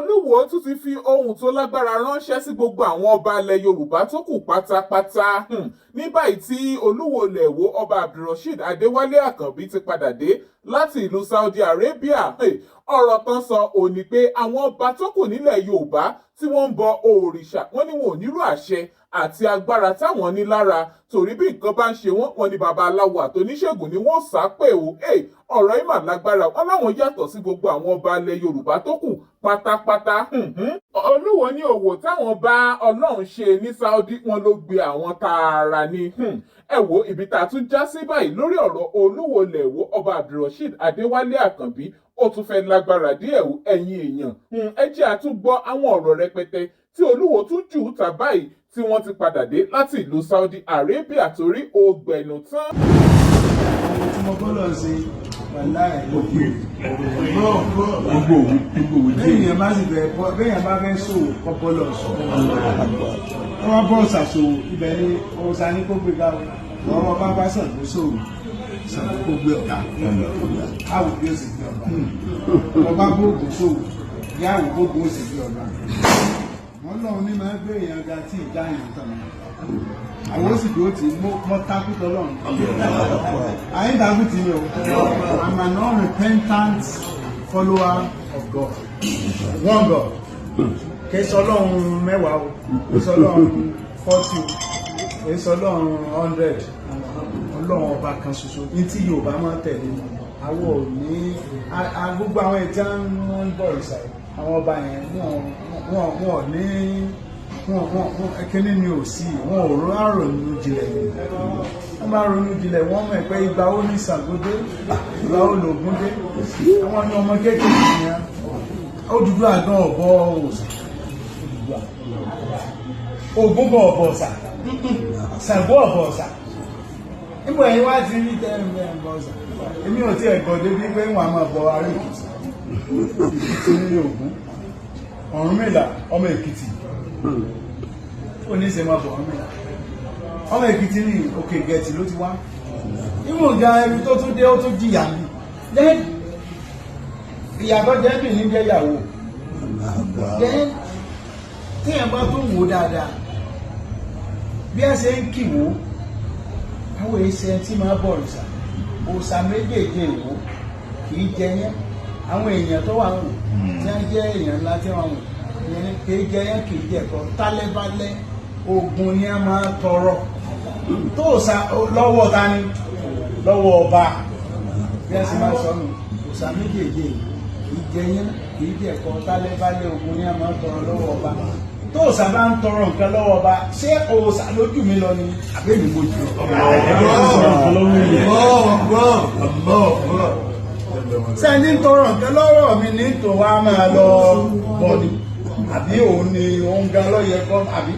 Olúwo tún ti fi ohun tó lágbára ránṣẹ́ sí gbogbo àwọn ọba ilẹ̀ Yorùbá tó kù pátápátá. Ní báyìí tí Olúwo ilẹ̀ Ìwó ọba Abdulrasheed Adéwálé Àkànbí ti padà dé láti ìlú Saudi Arabia. Ọ̀rọ̀ tán sọ ò ní pé àwọn ọba tó kù nílẹ̀ Yorùbá tí wọ́n ń bọ òrìṣà wọ́n ní wọn ò nílò àṣẹ àti agbára táwọn ní lára, torí bí nǹkan bá ń ṣe wọ́n ní babaláwo àtòníṣègùn ni wọ́n sá pé o. Ọ̀rọ̀ yìí mà lágbára, wọ́n láwọn yàtọ̀ sí gbogbo àwọn ọba ilẹ̀ Yorùbá tó kù pátápátá. Olúwo ní òwò táwọn bá Ọlọ́run ṣe ní Saudi wọn ló gbé àwọn tààrà ni. Ẹ wo ibi tá a tún já sí báyìí lórí ọ̀rọ̀ Olúwo ilẹ̀ Ìwó ọba Abdulrasheed Adéwálé Àkànbí. Ó tún fẹ́ lágbára díẹ̀ o ẹ̀yin èèyàn. Ẹ jẹ́ a tún gbọ́ àwọn ọ̀rọ̀ rẹpẹtẹ tí Olúwo tún jù ta báyìí tí wọ́n ti padà dé láti ìlú Saudi Arabia torí ògbẹ̀nù tán. Tí mo gbọ́dọ̀ ṣe wàlá ẹ̀ gbogbo bẹ́ẹ̀yàn bá sì bẹ̀rẹ̀ bọ́ bẹ́ẹ̀yàn bá fẹ́ sòwò kọ́kọ́ lọ sọ. Wọ́n wá bọ́ ṣàṣòwò ibẹ̀ ni ọ̀sà ní kó gbé gáwó ọmọ bá bá Ṣàngó sòwò Ṣàngó kó gbé ọ̀gá áwò bí ó sì gbé ọ̀gá ọba gbóògùn sòwò yá àwò gbóògùn ó sì gbé ọ̀gá. Wọ́n lọ́run ní máa ń gbé èèyàn ga tí ìjà èèyàn tàn àwọn sì dúró tí mo takú tọ́lọ́run. Àyè takú tí mi ò. I'm an unrepentant follower of God. One God. Kì í sọ Ọlọ́run mẹ́wàá o, kì í sọ Ọlọ́run 40 o, kì í sọ Ọlọ́run 100. Ọlọ́run ọba kan ṣoṣo ní tí Yorùbá máa tẹ̀lé. Àwọn ò ní gbogbo àwọn ètí wọn ń bọ̀ ìsàlẹ̀. Àwọn ọba yẹn wọn ò ní kíní ni ò sí, wọn ò ronú jinlẹ̀ ni. Wọ́n bá ronú jinlẹ̀ wọ́n mọ̀ pé ìgbà ó ní Ṣàngó dé, ìgbà ó lògún dé. Àwọn ní ọmọ kékeré yẹn Odùduwà àgbọn ọ̀bọ òòṣà, Ògún bọ̀ ọ̀bọ ọ̀ṣà, Ṣàngó ọ̀bọ ọ̀ṣà. Níbo ẹ̀yin wá ti rí tẹ́lẹ̀ ọ̀bọ ọ̀ṣà? Èmi ò tí ẹ̀ gbọ́ débi pé wọ́n á máa bọ ará Èkìtì. Èkìtì ní Ògún, Ọ̀rúnmìlà ọmọ Èkìtì. Ó ní ṣe máa bọ̀ ọmọ Èkìtì ní Òkè Gẹ̀ẹ́tì ló ti wá. Ìmọ̀ ìjà ẹni tó tún dé ó tún jìyà ní. Ìyàtọ̀ jẹ́ bì ní jẹ́ ìyàwó. Tí ẹ̀ bá tún wò dáadáa, bí ẹ ṣe ń kìwò, àwọn èsẹ̀ tí máa bọ̀ òrìṣà, òòṣà méjèèjì èwò kì í jẹ yẹn. Àwọn èèyàn tó wà ń wò, tí wọ́n jẹ́ èèyàn ńlá tí wọ́n wò. Kì í jẹ yẹn kì í jẹ ẹ̀kọ́ tálẹ́bálẹ́ ogun ni a máa tọrọ tó sá lọ́wọ́ ta ni lọ́wọ́ ọba bí a sì máa sọ nù òòṣà méjèèjì kì í jẹ yẹn kì í jẹ ẹ̀kọ́ tálẹ́bálẹ́ ogun ni a máa tọrọ lọ́wọ́ ọba tó sá bá ń tọrọ nǹkan lọ́wọ́ ọba ṣé òòṣà lójú mi lọ ni àbẹ́mi mo jù sẹ́ni ń tọrọ nǹkan lọ́wọ́ mi ní tò wá máa lọ bọ́ọ̀lì àbí òun ni òun gan lọ́yẹ kọ́ àbí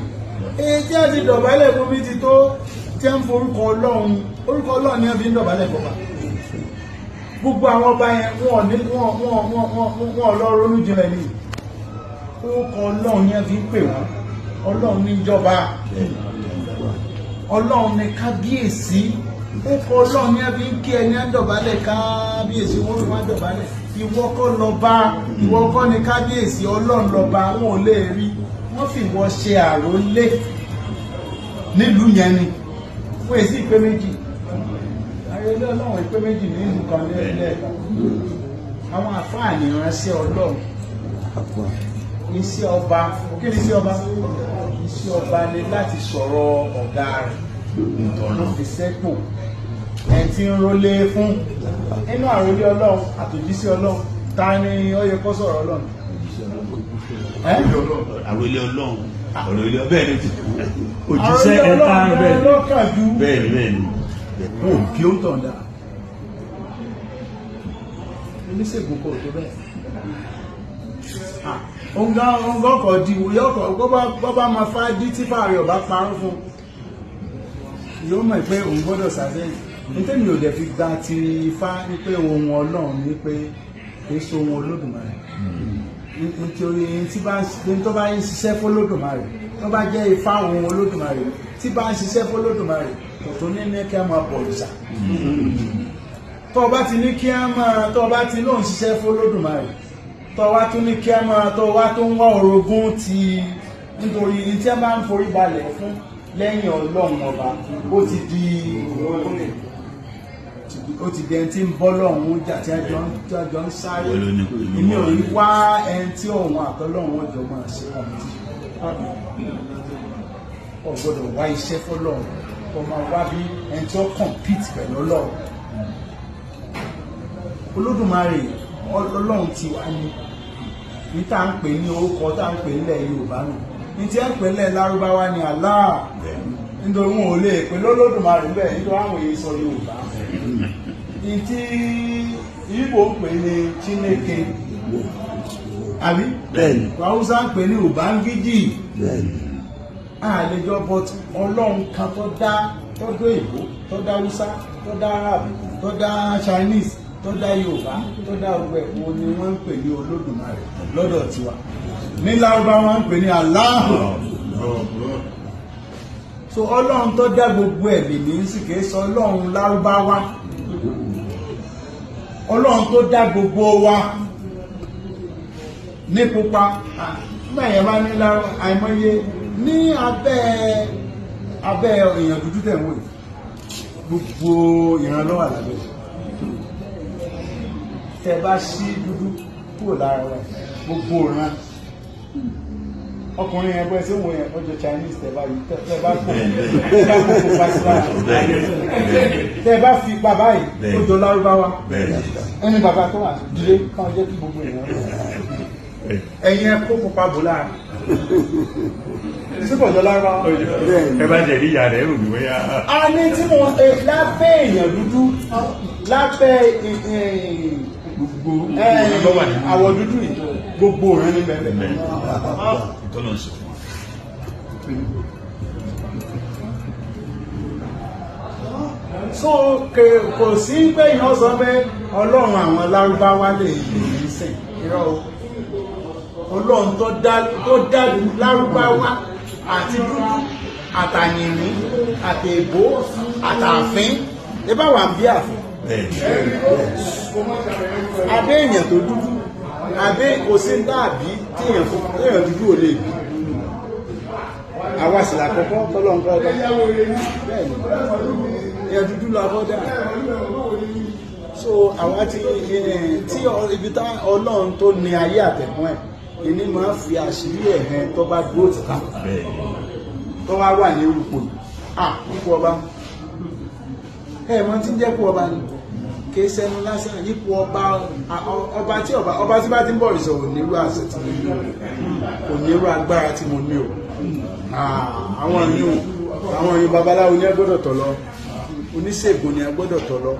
èyí tí a ti dọ̀bálẹ̀ fún mi ti tó tí a ń forúkọ Ọlọ́run ni a fi ń dọ̀bálẹ̀ fún wa gbogbo àwọn ọba yẹn wọn lọ ronú jinlẹ̀ ní orúkọ Ọlọ́run ni a fi ń pè wọ́n Ọlọ́run ní ìjọba Ọlọ́run ní kábíyèsí orúkọ Ọlọ́run ni a fi ń kí ẹni á dọ̀bálẹ̀ kábíyèsí wọ́n fi wọ́n dọ̀bálẹ̀ ìwọ kọ́ lọ́ba ìwọ kọ́ ni kábíyèsí Ọlọ́run lọ́ba wọn ò lè rí wọ́n fi wọ́n ṣe àrólé nílùú yẹn ni wọ́n èsì ìpé méjì àrólé Ọlọ́run ìpé méjì ní ìlú kan lẹ́ẹ̀lẹ́ àwọn àfáàní ránṣẹ́ Ọlọ́run iṣẹ́ ọba kí ni iṣẹ́ ọba iṣẹ́ ọba ni láti sọ̀rọ̀ ọ̀gá rẹ̀ ìtọ́nà fi sẹ́pò ẹ̀ tí ń rólé fún inú àrólé Ọlọ́run àtòjíṣẹ́ Ọlọ́run ta ni ó yẹ kó sọ̀rọ̀ Ọlọ́run àrólé Ọlọ́run àrólé bẹ́ẹ̀ ni òjíṣẹ́ ẹ̀ta bẹ́ẹ̀ ni ó kí ó tàn dá oníṣègùn kò tó bẹ́ẹ̀ ọ̀ngá ọkọ̀ dìbò yọ́kọ̀ bọ́bá máa fá dí tí fàárí ọ̀bá parọ́ fún yóò mọ̀ pé òun gbọ́dọ̀ sàfẹ́yìn nítorí ò dẹ̀ fi gba ti ifá ní pé ohun Ọlọ́run ní pé èso ohun Olódùmarè nítorí tó bá ń ṣiṣẹ́ fÓlódùmarè tó bá jẹ́ ifá ohun Olódùmarè tí bá ń ṣiṣẹ́ fÓlódùmarè kò tó ní kí a máa bọ̀ òrìṣà tó bá ti ní kí a máa tó bá ti lóun ṣiṣẹ́ fÓlódùmarè tó wá tún ní kí a máa tó wá tún wá orogún ti nítorí tí a máa ń forí balẹ̀ fún lẹ́yìn Ọlọ́run ọba ó ti di ẹni tí ń bọ́ lọ́hùn jà tí a jọ ń sáré èmi ò rí wá ẹni tí òun àtọ́lọ́hùn ọjọ́ máa ṣe ọ̀ gbọ́dọ̀ wá iṣẹ́ fọ́lọ́hùn kó máa wá bí ẹni tí ó compete pẹ̀lú Ọlọ́run. Olódùmarè Ọlọ́run ti wá ní tá à ń pè ní orúkọ tá à ń pè nílẹ̀ Yorùbá nù ní tí à ń pè nílẹ̀ Lárúbáwá ní Allah nítorí wọn ò lè pè lọ́lọ́dùmarè bẹ́ẹ̀ nítorí àwọn èyí sọ Yorùbá ní tí Ìgbò ń pè ní Chineke àbí Haúsá ń pè ní Ubangiji àlejò but Ọlọ́run kan tó dá tọ́dọ̀ Ìgbò tó dá Haúsá tó dá Arab tó dá Chinese tó dá Yorùbá tó dá ọgbẹ́ òun ni wọ́n ń pè ní Olódùmarè lọ́dọ̀ tiwa ní Lárúbáwá wọ́n ń pè ní Allah. So Ọlọ́run tó dá gbogbo ẹ̀mí ní sì kìí sọ Ọlọ́run Lárúbáwá Ọlọ́run tó dá gbogbo wa ní pupa mẹ́yẹ̀ bá ní àìmọye ní abẹ́ èèyàn dúdú tẹ̀wọ̀n gbogbo ìrànlọ́wọ́ àlábẹ́ tẹ bá sí dúdú kúrò lára rẹ̀ gbogbo ìran ọkùnrin yẹn bẹ́ẹ̀ sí wọ́n yẹn ọjọ́ Chinese tẹ bá yìí tẹ bá kó tẹ bá fi bàbá yìí ó jọ Lárúbáwá ẹni bàbá tó wà dílé káwọn jẹ́ kí gbogbo ìran ẹ̀yin ẹ kó pupa bò lára sípòjọ́ Lárúbáwá ẹ bá jẹ̀ níyà rẹ̀ rò níwé yá. a ní tí mo lábẹ́ èèyàn dúdú lábẹ́ àwọ̀ dúdú yìí gbogbo rẹ̀ ní bẹ̀rẹ̀ ìtọ́nà ṣe fún wa. so kò sí pé ìyàn sọ pé Ọlọ́run àwọn Lárúbáwá lè yìí sìn irọ́ Ọlọ́run tó dá Lárúbáwá àti dúdú àtàyìnrí àtèbó àtàfin ẹbá wà bí àfin abẹ́ èèyàn tó dúdú abẹ́ kò sí dáàbí tí èèyàn dúdú ò lè bí àwa sì làkọ́kọ́ tọ́lọ́ nǹkan ọ̀dọ́ èèyàn dúdú làkọ́dá so àwa tí ibi tá Ọlọ́run tó ní ayé àtẹ̀kùn ẹ̀ ìní máa fi àṣírí ẹ̀hẹ́n tó bá dúró ti ká tó wá wà ní orúkọ ipò ọba ẹ̀mọ́ tí ń jẹ́ kú ọba ni kìí sẹ́nu lásán ipò ọba tí bá ti ń bọ̀ rí sọ̀rọ̀ nírú àṣẹ tí mo ní kò nírú agbára tí mo ní o àwọn yìí babaláwo ní ẹ gbọ́dọ̀ tọ̀ lọ oníṣègùn ní ẹ gbọ́dọ̀ tọ̀ lọ